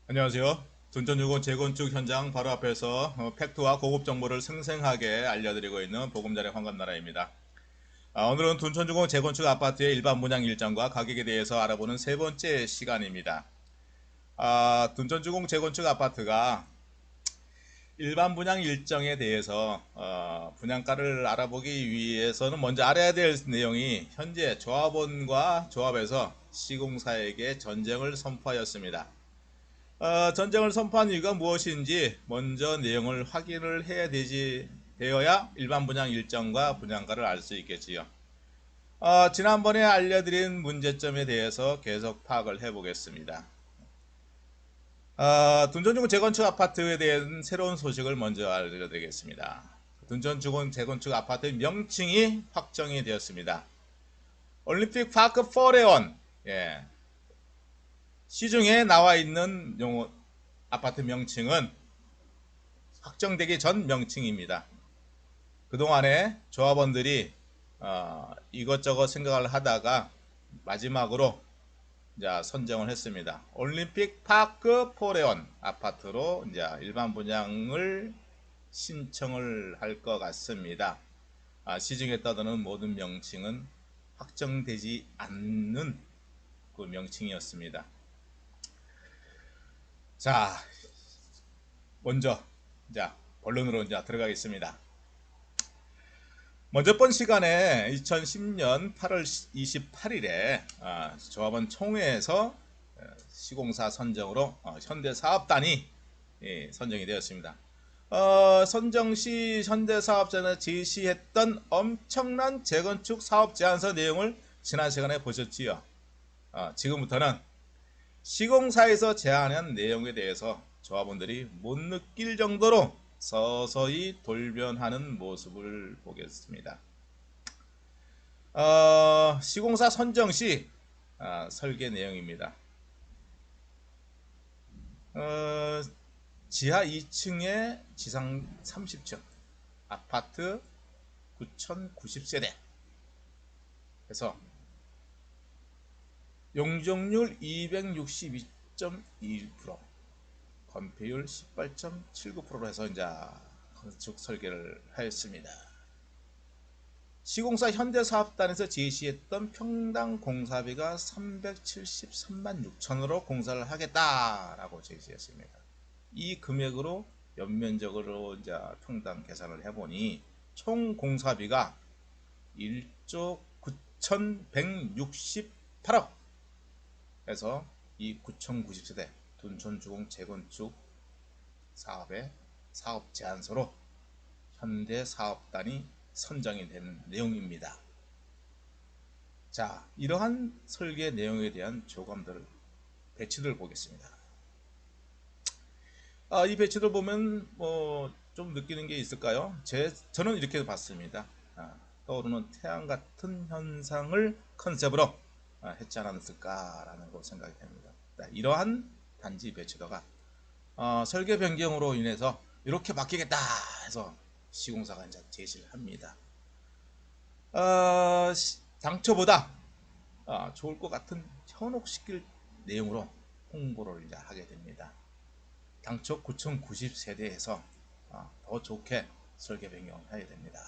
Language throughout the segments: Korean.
안녕하세요. 둔전유건 재건축 현장 바로 앞에서 팩트와 고급 정보를 생생하게 알려드리고 있는 보금자리 황금나라입니다. 오늘은 둔천주공 재건축 아파트의 일반 분양 일정과 가격에 대해서 알아보는 세 번째 시간입니다. 둔천주공 재건축 아파트가 일반 분양 일정에 대해서 분양가를 알아보기 위해서는 먼저 알아야 될 내용이 현재 조합원과 조합에서 시공사에게 전쟁을 선포하였습니다. 전쟁을 선포한 이유가 무엇인지 먼저 내용을 확인을 되어야 일반 분양 일정과 분양가를 알 수 있겠지요. 지난번에 알려드린 문제점에 대해서 계속 파악을 해보겠습니다. 둔전주공 재건축 아파트에 대한 새로운 소식을 먼저 알려드리겠습니다. 둔전주공 재건축 아파트 명칭이 확정이 되었습니다. 올림픽 파크 포레온, 예, 시중에 나와 있는 아파트 명칭은 확정되기 전 명칭입니다. 그동안에 조합원들이 이것저것 생각을 하다가 마지막으로 이제 선정을 했습니다. 올림픽 파크 포레온 아파트로 이제 일반 분양을 신청을 할 것 같습니다. 시중에 떠도는 모든 명칭은 확정되지 않는 그 명칭이었습니다. 자, 먼저 본론으로 이제 들어가겠습니다. 먼저 번 시간에 2010년 8월 28일에 조합원 총회에서 시공사 선정으로 현대사업단이 선정이 되었습니다. 선정 시 현대사업단에 제시했던 엄청난 재건축 사업 제안서 내용을 지난 시간에 보셨지요. 지금부터는 시공사에서 제안한 내용에 대해서 조합원들이 못 느낄 정도로 서서히 돌변하는 모습을 보겠습니다. 시공사 선정 시 설계 내용입니다. 지하 2층에 지상 30층 아파트 9,090세대 해서 용적률 262.21%, 건폐율 18.79%로 해서 이제 건축 설계를 하였습니다. 시공사 현대사업단에서 제시했던 평당 공사비가 373만 6천으로 공사를 하겠다라고 제시했습니다. 이 금액으로 연면적으로 이제 평당 계산을 해보니 총 공사비가 1조 9,168억 해서 이 9,090세대 둔촌주공 재건축 사업의 사업 제안서로 현대사업단이 선정이 된 내용입니다. 자, 이러한 설계 내용에 대한 조감들, 배치들 보겠습니다. 이 배치들 보면 좀 느끼는 게 있을까요? 저는 이렇게 봤습니다. 떠오르는 태양 같은 현상을 컨셉으로 했지 않았을까라는 거 생각이 됩니다. 이러한 단지 배치도가 설계 변경으로 인해서 이렇게 바뀌겠다 해서 시공사가 이제 제시를 합니다. 당초보다 좋을 것 같은 현혹시킬 내용으로 홍보를 이제 하게 됩니다. 당초 9,090세대에서 더 좋게 설계 변경을 해야 됩니다.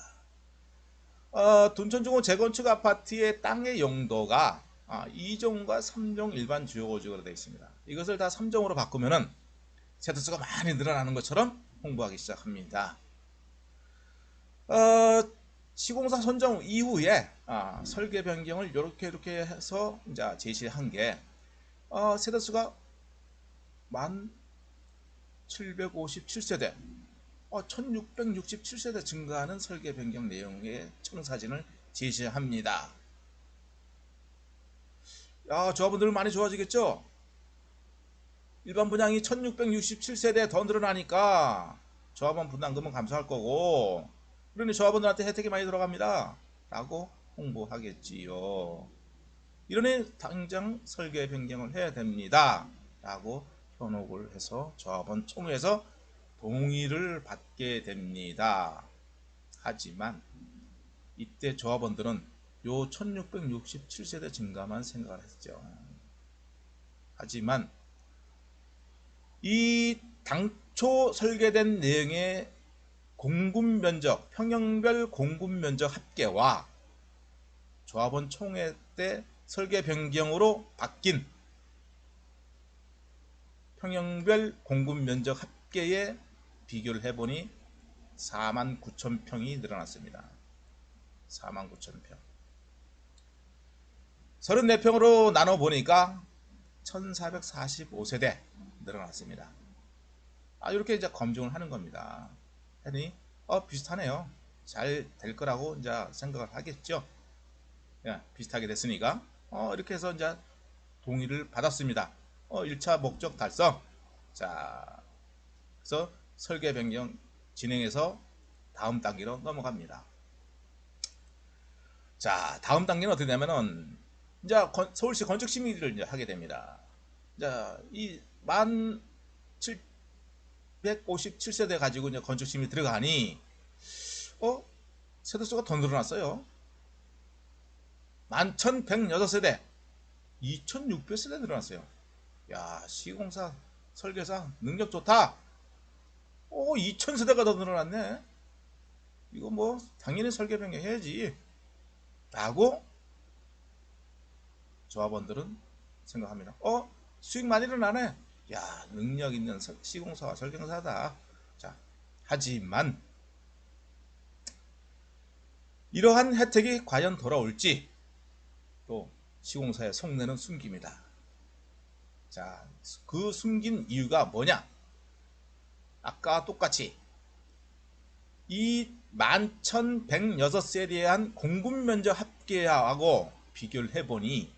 둔천주공 재건축 아파트의 땅의 용도가 2종과 3종 일반 주거지구로 되어 있습니다. 이것을 다 3종으로 바꾸면은 세대수가 많이 늘어나는 것처럼 홍보하기 시작합니다. 시공사 선정 이후에 설계 변경을 이렇게 해서 이제 제시한 게 세대수가 1757세대 1667세대 증가하는 설계 변경 내용의 청사진을 제시합니다. 조합원들 많이 좋아지겠죠? 일반 분양이 1667세대 더 늘어나니까 조합원 분담금은 감소할 거고, 그러니 조합원들한테 혜택이 많이 들어갑니다 라고 홍보하겠지요. 이러니 당장 설계 변경을 해야 됩니다 라고 현혹을 해서 조합원 총회에서 동의를 받게 됩니다. 하지만 이때 조합원들은 요 1667세대 증가만 생각을 했죠. 하지만 이 당초 설계된 내용의 공급 면적, 평형별 공급 면적 합계와 조합원 총회 때 설계 변경으로 바뀐 평형별 공급 면적 합계에 비교를 해보니 49,000평이 늘어났습니다. 49,000평. 34평으로 나눠보니까 1445세대 늘어났습니다. 이렇게 이제 검증을 하는 겁니다. 했더니 비슷하네요. 잘 될 거라고 이제 생각을 하겠죠. 비슷하게 됐으니까 이렇게 해서 이제 동의를 받았습니다. 1차 목적 달성. 자, 그래서 설계 변경 진행해서 다음 단계로 넘어갑니다. 자, 다음 단계는 어떻게 되냐면은 이제 서울시 건축 심의를 이제 하게 됩니다. 자, 이 1757세대 가지고 이제 건축 심의 들어가니 세대수가 더 늘어났어요. 11,106세대 2,600세대 늘어났어요. 야, 시공사 설계사 능력 좋다. 2,000세대가 더 늘어났네. 이거 뭐 당연히 설계 변경해야지 라고 조합원들은 생각합니다. 수익 많이 일어나네. 야, 능력 있는 시공사와 설계사다. 자, 하지만 이러한 혜택이 과연 돌아올지 또 시공사의 속내는 숨깁니다. 자, 그 숨긴 이유가 뭐냐? 아까 똑같이 이 11,106세대에 한 공급 면적 합계하고 비교를 해보니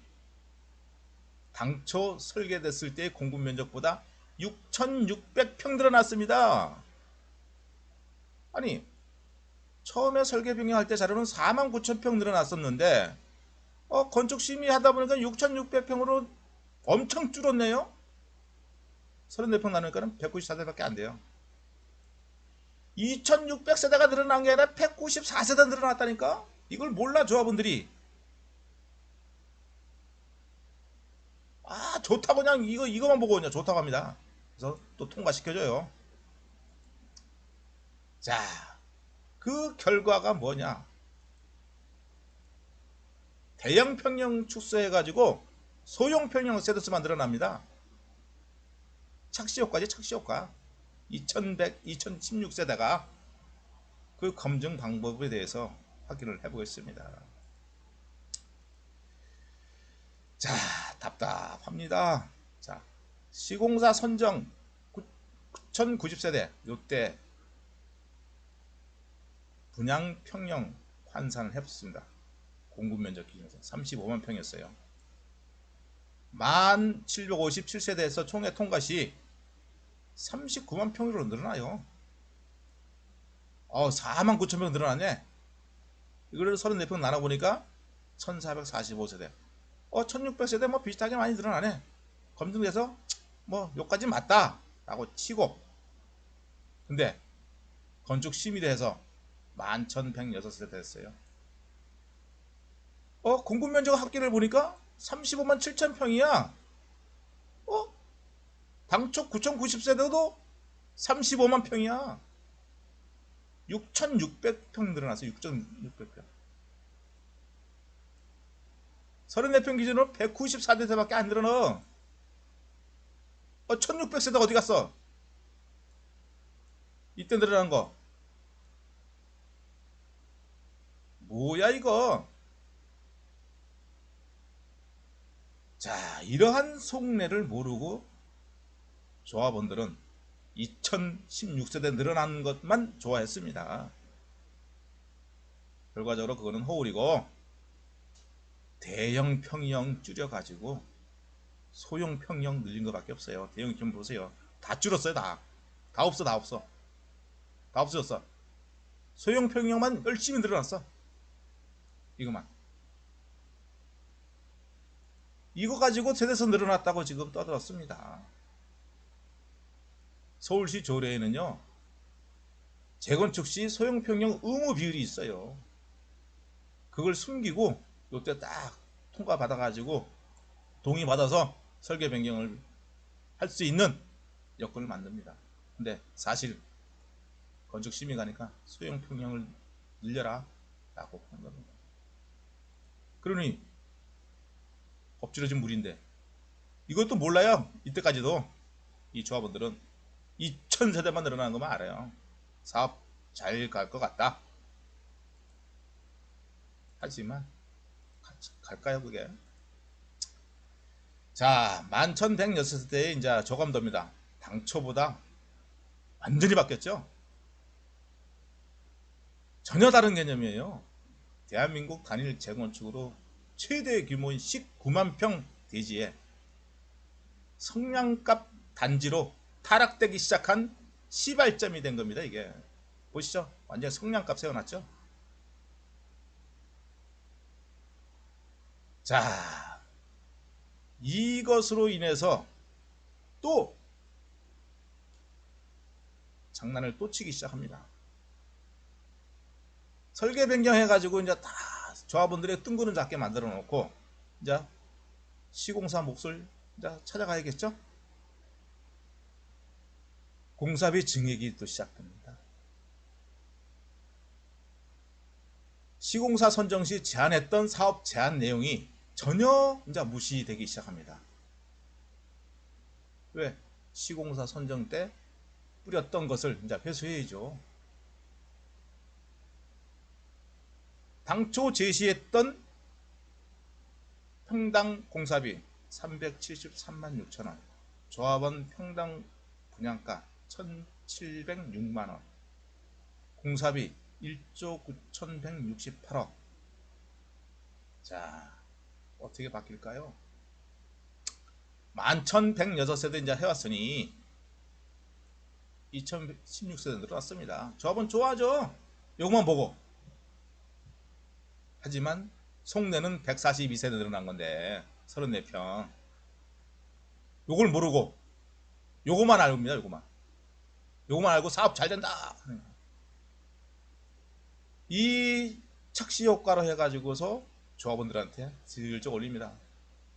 당초 설계됐을 때의 공급 면적보다 6,600평 늘어났습니다. 아니, 처음에 설계 변경할 때 자료는 49,000평 늘어났었는데 건축 심의 하다 보니까 6,600평으로 엄청 줄었네요. 34평 나누니까 194세대밖에 안 돼요. 2,600세대가 늘어난 게 아니라 194세대 늘어났다니까? 이걸 몰라 조합원들이. 좋다고 그냥 이거만 보고 그냥 좋다고 합니다. 그래서 또 통과시켜줘요. 자, 그 결과가 뭐냐? 대형 평형 축소해가지고 소형 평형 세대수만 늘어납니다. 착시효과지, 착시효과. 2116세대가 그 검증 방법에 대해서 확인을 해보겠습니다. 자, 답답합니다. 자, 시공사 선정 9,090세대 요때 분양 평형 환산을 해봤습니다. 공급 면적 기준에서 35만 평이었어요. 1757세대에서 총회 통과 시 39만 평으로 늘어나요. 49,000평 늘어나네. 이거를 34평 나눠보니까 1445세대. 1600세대 뭐 비슷하게 많이 늘어나네. 검증돼서 뭐 요까지 맞다 라고 치고, 근데 건축 심의를 해서 11,106세대 됐어요. 공급 면적 합계를 보니까 35만 7,000평이야. 당초 9,090세대도 35만 평이야. 6,600평 늘어났어. 6,600평. 34평 기준으로 194세대밖에 안 늘어나. 1,600세대 어디 갔어? 이때 늘어난 거. 뭐야 이거? 자, 이러한 속내를 모르고 조합원들은 2016세대 늘어난 것만 좋아했습니다. 결과적으로 그거는 허울이고, 대형 평형 줄여가지고 소형 평형 늘린 것밖에 없어요. 대형 좀 보세요. 다 줄었어요. 다 없어. 다 없어졌어. 소형 평형만 열심히 늘어났어. 이거만. 이거 가지고 세대수 늘어났다고 지금 떠들었습니다. 서울시 조례에는요, 재건축 시 소형 평형 의무 비율이 있어요. 그걸 숨기고 요때 딱 통과 받아가지고 동의 받아서 설계 변경을 할 수 있는 여건을 만듭니다. 근데 사실 건축심의 가니까 소형 평형을 늘려라 라고 하는 겁니다. 그러니 엎질러진 물인데 이것도 몰라요. 이때까지도 이 조합원들은 2,000세대만 늘어나는 것만 알아요. 사업 잘 갈 것 같다. 하지만 갈까요 그게? 자, 11,106세대의 이제 조감도입니다. 당초보다 완전히 바뀌었죠. 전혀 다른 개념이에요. 대한민국 단일 재건축으로 최대 규모인 19만 평 대지에 성량값 단지로 타락되기 시작한 시발점이 된 겁니다. 이게 보시죠. 완전 성량값 세워놨죠. 자, 이것으로 인해서 또 장난을 또 치기 시작합니다. 설계 변경해가지고 이제 다 조합원들의 뜬구름 잡게 만들어 놓고 이제 시공사 몫을 이제 찾아가야겠죠. 공사비 증액이 또 시작됩니다. 시공사 선정 시 제안했던 사업 제안 내용이 전혀 이제 무시되기 시작합니다. 왜? 시공사 선정 때 뿌렸던 것을 이제 회수해야죠. 당초 제시했던 평당 공사비 373만 6천원, 조합원 평당 분양가 1,706만원, 공사비 1조 9,168억. 자, 어떻게 바뀔까요? 11,106세대 이제 해왔으니 2,116세대 늘어났습니다. 조합은 좋아하죠. 요것만 보고. 하지만 속내는 142세대 늘어난 건데 34평. 요걸 모르고 요거만 알고입니다. 요거만 알고 사업 잘 된다. 이 착시 효과로 해가지고서 조합원들한테 슬쩍 올립니다.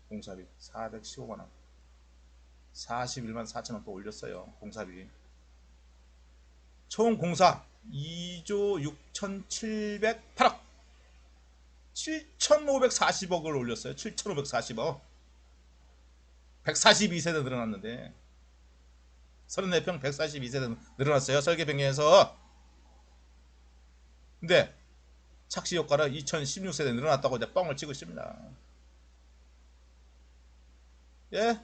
공사비 415만원, 41만 4천원 또 올렸어요. 공사비. 총 공사 2조 6,708억, 7,540억을 올렸어요. 7,540억. 142세대 늘어났는데 34평 142세대 늘어났어요. 설계 변경해서. 근데 착시 효과로 2016세대 늘어났다고 이제 뻥을 치고 있습니다. 예,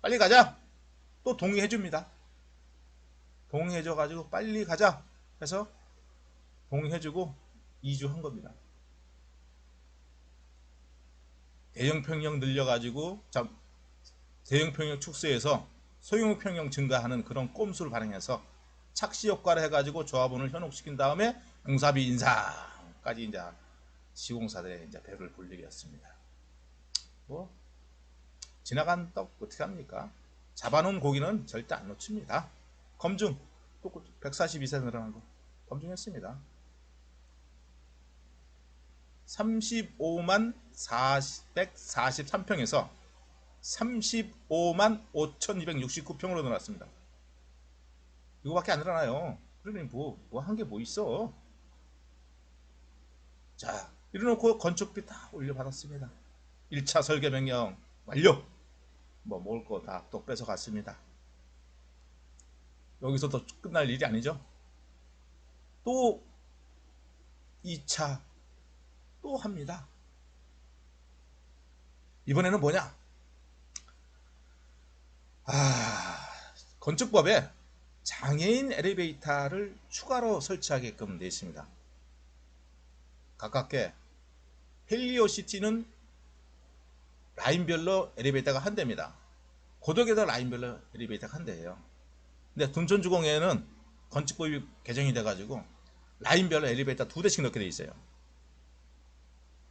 빨리 가자. 또 동의해 줍니다. 동의해 줘 가지고 빨리 가자 해서 동의해 주고 2주 한 겁니다. 대형 평형 늘려 가지고 대형 평형 축소해서 소형 평형 증가하는 그런 꼼수를 발행해서 착시 효과를 해가지고 조합원을 현혹시킨 다음에 공사비 인상까지 이제 시공사들의 이제 배를 불리겠습니다. 뭐 지나간 떡 어떻게 합니까? 잡아놓은 고기는 절대 안 놓칩니다. 검증 또 142세 늘어난 거 검증했습니다. 35만 443평에서 35만 5269평으로 늘어났습니다. 이거밖에 안 늘어나요. 그러니 뭐 한 게 뭐 있어. 자, 이래놓고 건축비 다 올려받았습니다. 1차 설계 변경 완료. 뭐 먹을 거 다 또 뺏어갔습니다. 여기서 또 끝날 일이 아니죠. 또 2차 또 합니다. 이번에는 뭐냐? 건축법에 장애인 엘리베이터를 추가로 설치하게끔 되어 있습니다. 가깝게 헬리오시티는 라인별로 엘리베이터가 한 대입니다. 고덕에도 라인별로 엘리베이터가 한 대예요. 근데 둔촌주공에는 건축법이 개정이 돼가지고 라인별로 엘리베이터 2대씩 넣게 돼 있어요.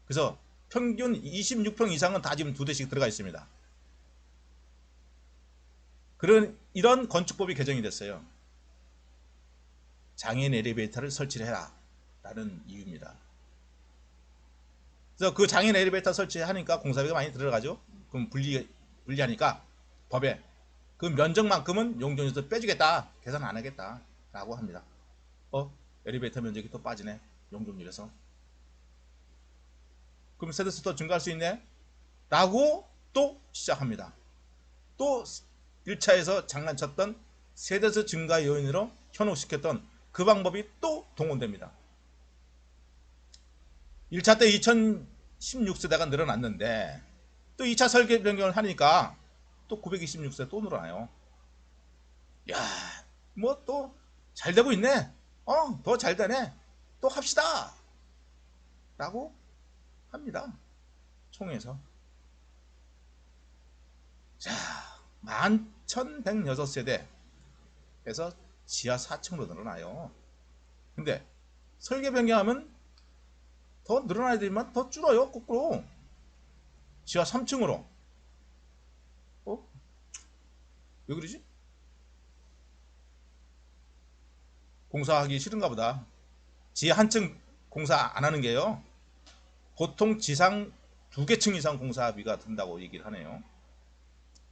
그래서 평균 26평 이상은 다 지금 2대씩 들어가 있습니다. 이런 건축법이 개정이 됐어요. 장애인 엘리베이터를 설치를 해라 라는 이유입니다. 그래서 그 장애인 엘리베이터 설치하니까 공사비가 많이 들어가죠. 그럼 불리하니까 법에 그 면적만큼은 용적에서 빼주겠다. 계산 안 하겠다. 라고 합니다. 엘리베이터 면적이 또 빠지네. 용적률에서. 그럼 세대수 더 증가할 수 있네? 라고 또 시작합니다. 또 1차에서 장난쳤던 세대수 증가 요인으로 현혹시켰던 그 방법이 또 동원됩니다. 1차 때 2016세대가 늘어났는데 또 2차 설계 변경을 하니까 또 926세대 또 늘어나요. 야, 뭐 또 잘 되고 있네. 더 잘 되네. 또 합시다. 라고 합니다. 총에서. 자, 11,106세대에서 지하 4층으로 늘어나요. 근데 설계 변경하면 더 늘어나야 되지만 더 줄어요. 거꾸로. 지하 3층으로. 왜 그러지? 공사하기 싫은가 보다. 지하 한 층 공사 안 하는 게요. 보통 지상 2개 층 이상 공사비가 든다고 얘기를 하네요.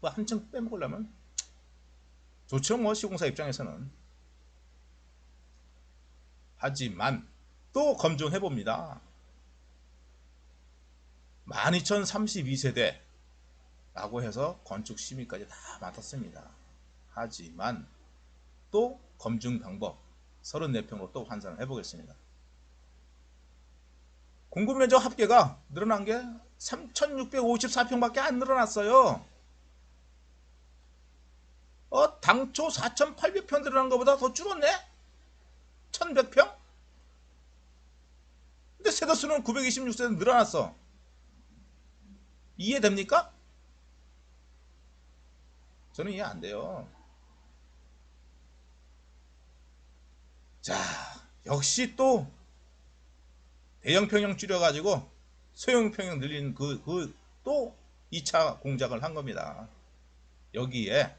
뭐 한 층 빼먹으려면 좋죠. 뭐 시공사 입장에서는. 하지만 또 검증해봅니다. 12,032세대 라고 해서 건축 심의까지 다 맡았습니다. 하지만 또 검증 방법 34평으로 또 환산을 해보겠습니다. 공급면적 합계가 늘어난 게 3,654평밖에 안 늘어났어요. 당초 4,800평 늘어난 것보다 더 줄었네? 1,100평? 근데 세대수는 926세대 늘어났어. 이해됩니까? 저는 이해 안 돼요. 자, 역시 또 대형 평형 줄여가지고 소형 평형 늘리는 또 2차 공작을 한 겁니다. 여기에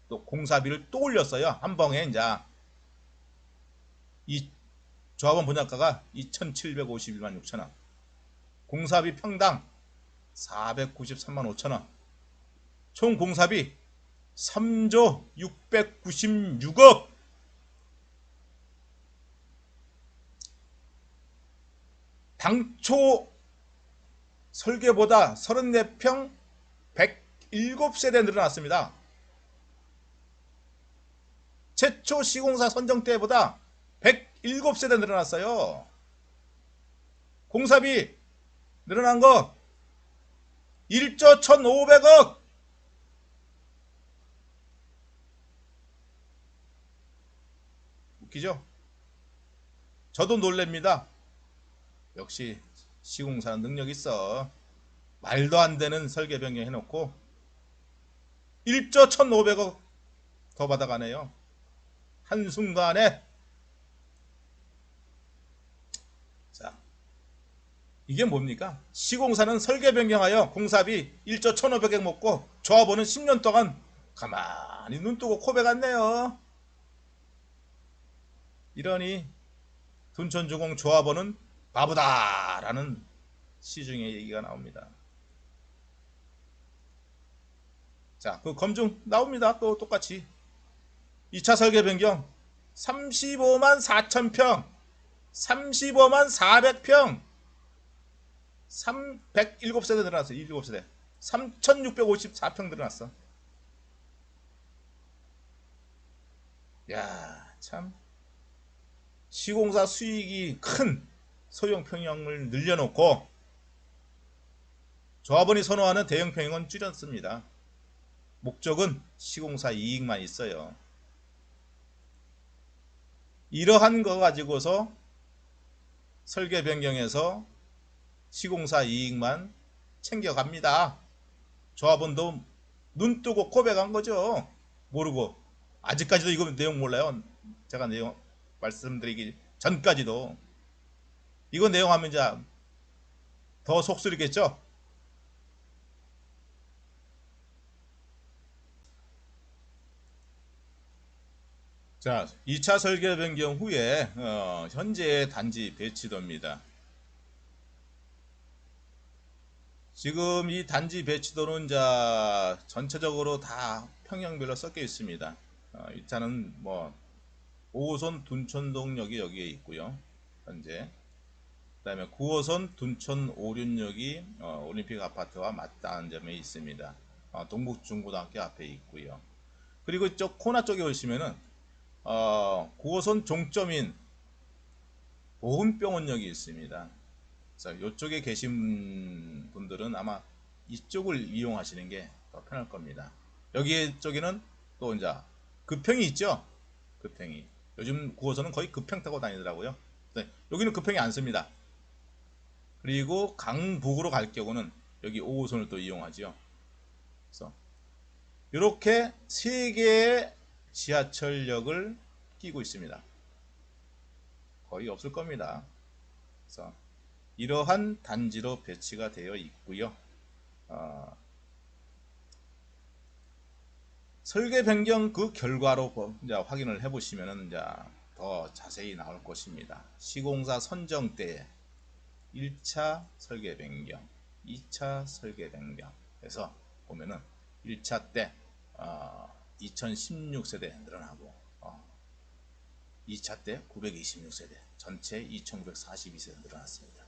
또 공사비를 또 올렸어요. 한 방에 이제 이 조합원 분양가가 2,751만 6천원, 공사비 평당 493만 5천원, 총 공사비 3조 696억. 당초 설계보다 34평 107세대 늘어났습니다. 최초 시공사 선정 때보다 107세대 늘어났어요. 공사비 늘어난 거 1조 1,500억. 웃기죠? 저도 놀랍니다. 역시 시공사는 능력 있어. 말도 안 되는 설계 변경 해놓고 1조 1,500억 더 받아가네요. 한순간에. 자, 이게 뭡니까? 시공사는 설계 변경하여 공사비 1조 1,500억 먹고 조합원은 10년 동안 가만히 눈 뜨고 코베 갔네요. 이러니 둔촌주공 조합원은 바보다라는 시중의 얘기가 나옵니다. 자, 그 검증 나옵니다. 또 똑같이 2차 설계 변경 35만 4천평, 35만 400평, 107세대 늘어났어. 107세대 3,654평 늘어났어. 야, 참 시공사 수익이 큰 소형 평형을 늘려놓고 조합원이 선호하는 대형 평형은 줄였습니다. 목적은 시공사 이익만 있어요. 이러한 거 가지고서 설계 변경해서 시공사 이익만 챙겨갑니다. 조합원도 눈 뜨고 고백한 거죠. 모르고. 아직까지도 이거 내용 몰라요. 제가 내용 말씀드리기 전까지도. 이거 내용하면 이제 더 속쓰리겠죠. 자, 2차 설계 변경 후에 현재 단지 배치도입니다. 지금 이 단지 배치도는 자 전체적으로 다 평형별로 섞여 있습니다. 일단은 뭐 5호선 둔천동역이 여기에 있고요. 현재 그다음에 9호선 둔천 오륜역이 올림픽 아파트와 맞닿은 점에 있습니다. 동북중고등학교 앞에 있고요. 그리고 이쪽 코나 쪽에 오시면은 9호선 종점인 보훈병원역이 있습니다. 그래서 이쪽에 계신 분들은 아마 이쪽을 이용하시는 게 더 편할 겁니다. 여기 쪽에는 또 이제 급행이 있죠. 급행이 요즘 9호선은 거의 급행 타고 다니더라고요. 네, 여기는 급행이 안 씁니다. 그리고 강북으로 갈 경우는 여기 5호선을 또 이용하죠. 그래서 이렇게 세 개의 지하철역을 끼고 있습니다. 거의 없을 겁니다. 그래서 이러한 단지로 배치가 되어 있고요. 설계 변경 그 결과로 이제 확인을 해보시면은 이제 더 자세히 나올 것입니다. 시공사 선정 때 1차 설계 변경, 2차 설계 변경에서 보면은 1차 때 2016세대 늘어나고 2차 때 926세대, 전체 2942세대 늘어났습니다.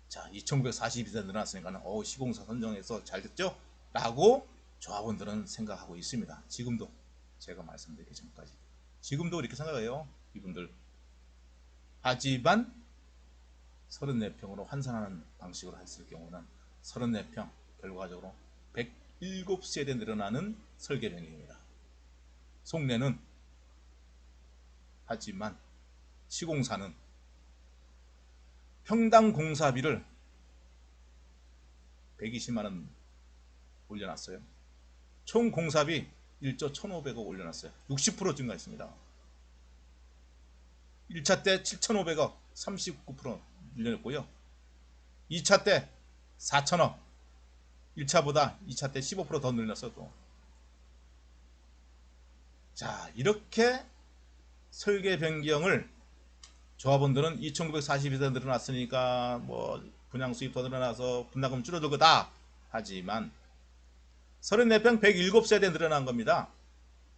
자, 2942세대 늘어났으니까 시공사 선정에서 잘 됐죠? 라고 조합원들은 생각하고 있습니다. 지금도 제가 말씀드리기 전까지 지금도 이렇게 생각해요. 이분들. 하지만 34평으로 환산하는 방식으로 했을 경우는 34평 결과적으로 107세대 늘어나는 설계 변경입니다. 속내는 하지만 시공사는 평당 공사비를 120만원 올려놨어요. 총 공사비 1조 1,500억 올려놨어요. 60% 증가했습니다. 1차 때 7,500억 39% 늘렸고요. 2차 때 4,000억 1차보다 2차 때 15% 더 늘렸어 또. 자, 이렇게 설계 변경을 조합원들은 2,942세 늘어났으니까 뭐 분양 수입 더 늘어나서 분담금 줄어들 거다. 하지만 34평 107세대 늘어난 겁니다.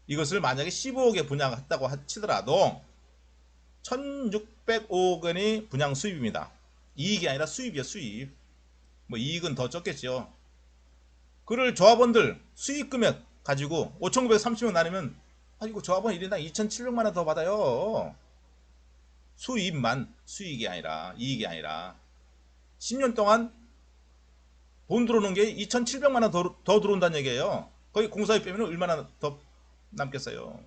이것을 만약에 15억에 분양했다고 치더라도 1,605억 원이 분양 수입입니다. 이익이 아니라 수입이에요. 수입. 뭐 이익은 더 적겠죠. 그를 조합원들 수익 금액 가지고 5,930원 나누면 이거 조합원 1인당 2,700만 원 더 받아요. 수입만 수익이 아니라 이익이 아니라 10년 동안 돈 들어오는 게 2,700만 원 더 들어온다는 얘기예요. 거기 공사비 빼면 얼마나 더 남겠어요.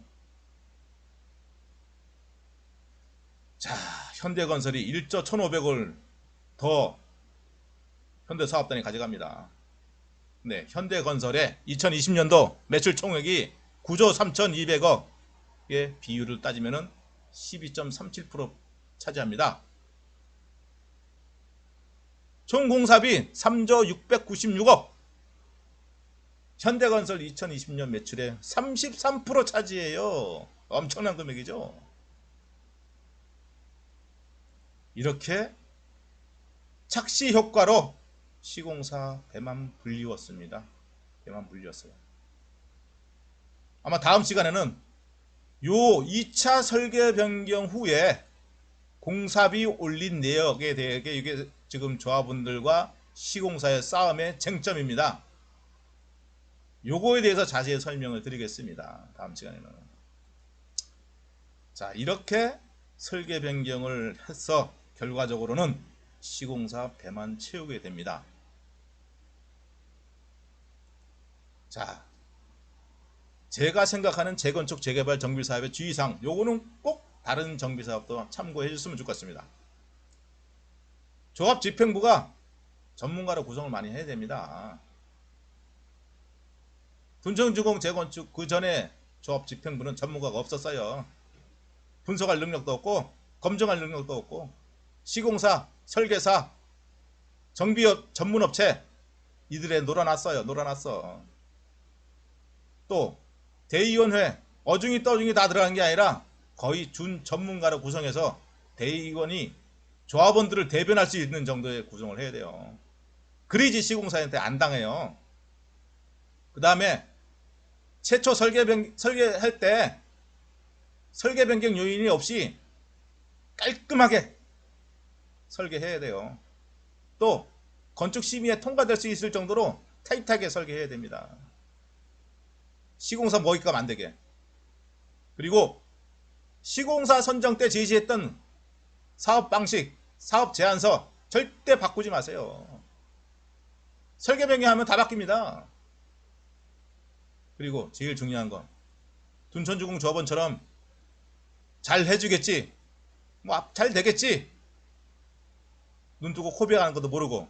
자, 현대건설이 1조 1,500을 더 현대사업단이 가져갑니다. 네, 현대건설의 2020년도 매출 총액이 9조 3,200억의 비율을 따지면 12.37% 차지합니다. 총 공사비 3조 696억. 현대건설 2020년 매출의 33% 차지해요. 엄청난 금액이죠. 이렇게 착시 효과로 시공사 배만 불리웠습니다. 배만 불리웠어요. 아마 다음 시간에는 요 2차 설계 변경 후에 공사비 올린 내역에 대해 이게 지금 조합원들과 시공사의 싸움의 쟁점입니다. 요거에 대해서 자세히 설명을 드리겠습니다. 다음 시간에는. 자, 이렇게 설계 변경을 해서 결과적으로는 시공사 배만 채우게 됩니다. 자, 제가 생각하는 재건축 재개발 정비사업의 주의사항, 요거는 꼭 다른 정비사업도 참고해 주셨으면 좋겠습니다. 조합집행부가 전문가로 구성을 많이 해야 됩니다. 둔천주공 재건축 그 전에 조합집행부는 전문가가 없었어요. 분석할 능력도 없고 검증할 능력도 없고 시공사, 설계사, 정비업 전문업체 이들에 놀아놨어. 또 대의원회 어중이 떠중이 다 들어간 게 아니라 거의 준 전문가로 구성해서 대의원이 조합원들을 대변할 수 있는 정도의 구성을 해야 돼요. 그리지 시공사한테 안 당해요. 그 다음에 최초 설계할 때 설계 변경 요인이 없이 깔끔하게 설계해야 돼요. 또 건축 심의에 통과될 수 있을 정도로 타이트하게 설계해야 됩니다. 시공사 먹잇감 안 되게. 그리고 시공사 선정 때 제시했던 사업 방식, 사업 제안서 절대 바꾸지 마세요. 설계 변경하면 다 바뀝니다. 그리고 제일 중요한 건 둔촌주공 조합원처럼 잘 해주겠지, 뭐 잘 되겠지, 눈 뜨고 코비하는 것도 모르고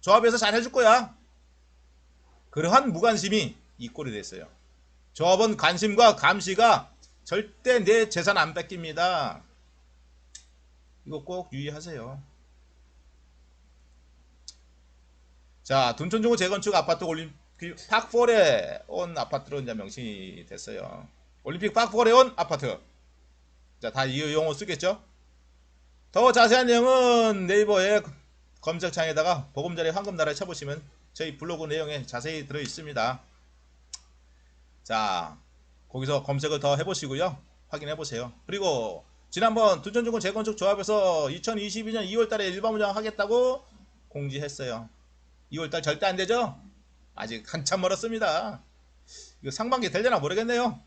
조합에서 잘 해줄 거야, 그러한 무관심이 이 꼴이 됐어요. 조합원 관심과 감시가 절대 내 재산 안 뺏깁니다. 이거 꼭 유의하세요. 자, 둔촌주공 재건축 아파트 올림픽 파크4에 온 아파트로 이제 명시이 됐어요. 올림픽 파크4에 온 아파트. 자, 다 이 용어 쓰겠죠? 더 자세한 내용은 네이버에 검색창에다가 보금자리 황금나라 쳐보시면 저희 블로그 내용에 자세히 들어 있습니다. 자, 거기서 검색을 더 해보시고요. 확인해 보세요. 그리고 지난번 둔촌주공 재건축 조합에서 2022년 2월달에 일반 분양 하겠다고 공지했어요. 2월달 절대 안 되죠? 아직 한참 멀었습니다. 이거 상반기 되려나 모르겠네요.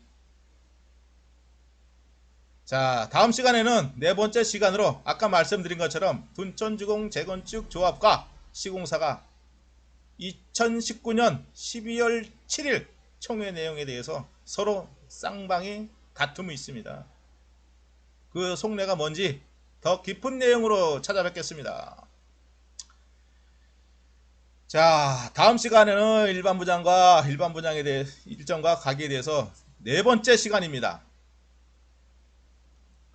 자, 다음 시간에는 네 번째 시간으로 아까 말씀드린 것처럼 둔촌주공 재건축 조합과 시공사가 2019년 12월 7일 총회 내용에 대해서 서로 쌍방이 다툼이 있습니다. 그 속내가 뭔지 더 깊은 내용으로 찾아뵙겠습니다. 자, 다음 시간에는 일반 분양과 일반 분양에 대해 일정과 가격에 대해서 네 번째 시간입니다.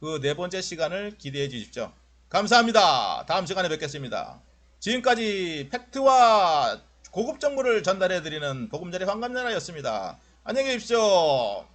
그 네 번째 시간을 기대해 주십시오. 감사합니다. 다음 시간에 뵙겠습니다. 지금까지 팩트와 고급 정보를 전달해 드리는 보금자리 황금나라였습니다. 안녕히 계십시오.